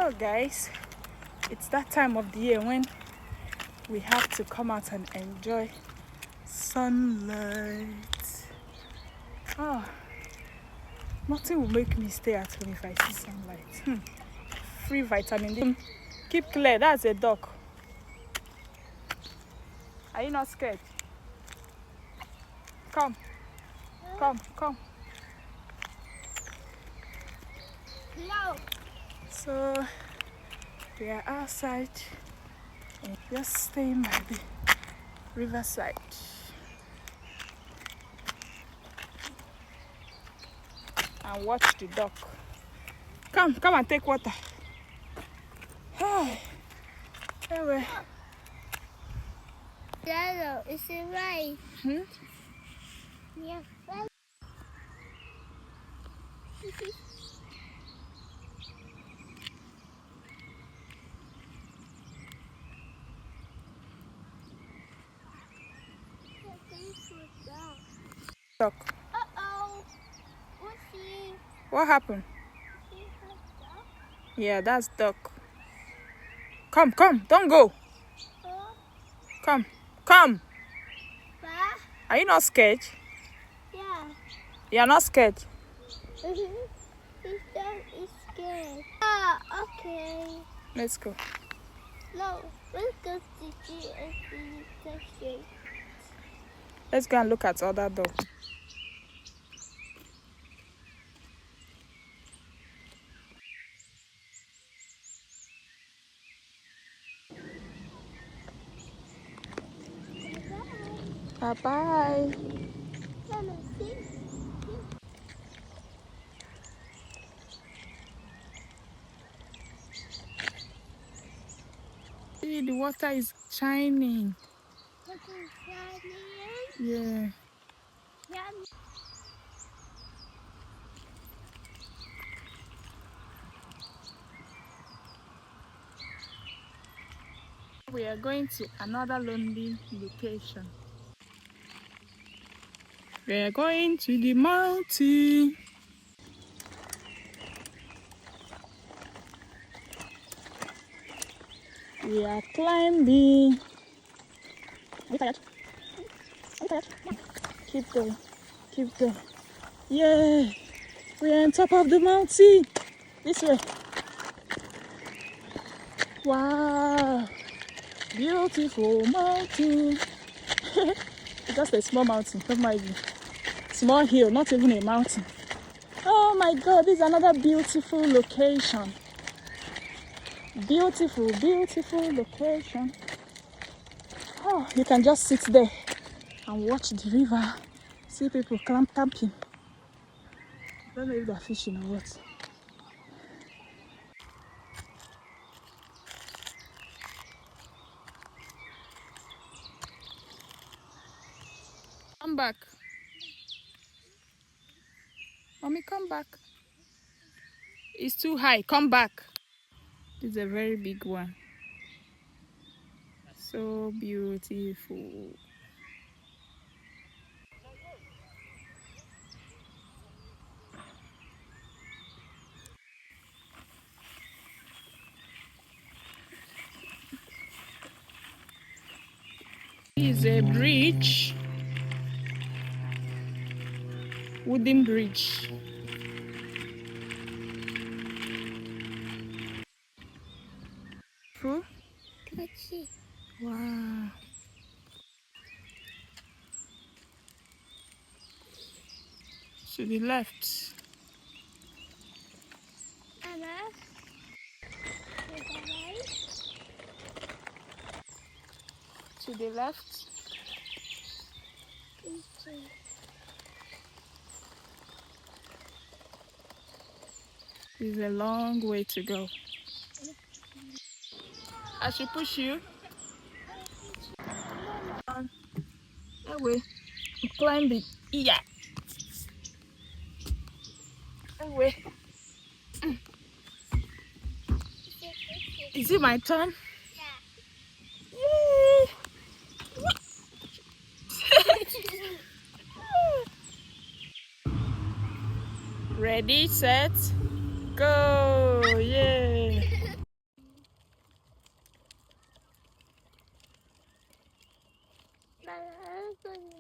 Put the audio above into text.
So guys, it's that time of the year when we have to come out and enjoy sunlight. Nothing will make me stay at home if I see sunlight. Free vitamin D. Keep clear, that's a duck. Are you not scared? Come. No. So we are outside and just staying by the riverside. And watch the duck. Come and take water. Anyway. Yellow, is it right? Yeah, right. Duck. Uh-oh. What's he? What happened? He has duck? Yeah, that's duck. Come, don't go. Come. Bah? Are you not scared? Yeah. You're not scared? His dog is scared. Ah, okay. Let's go. No, let's go to GSC section. Let's go and look at other dogs. Bye-bye. Mama, see? See, the water is shining. Look inside here. Yeah. Yeah. We are going to another lonely location. We are going to the mountain. We are climbing. Are you tired? Are you tired? Keep going. Yeah, we are on top of the mountain. This way. Wow, beautiful mountain. It's just a small mountain, not my small hill, not even a mountain. Oh my God, this is another beautiful location. Beautiful location. Oh, you can just sit there and watch the river. See people camping. I don't know if they're fishing or what. Come back. Mommy, come back. It's too high. Come back. It's a very big one. So beautiful. This is a bridge. Wooden bridge. True? Let's see. Wow. To the left. Mama. Is that right? To the left. Let's see. It's a long way to go. I should push you. That way. Climb it. Yeah. That way. Is it my turn? Yeah. Yay! Ready, set, go! Yay! Mama,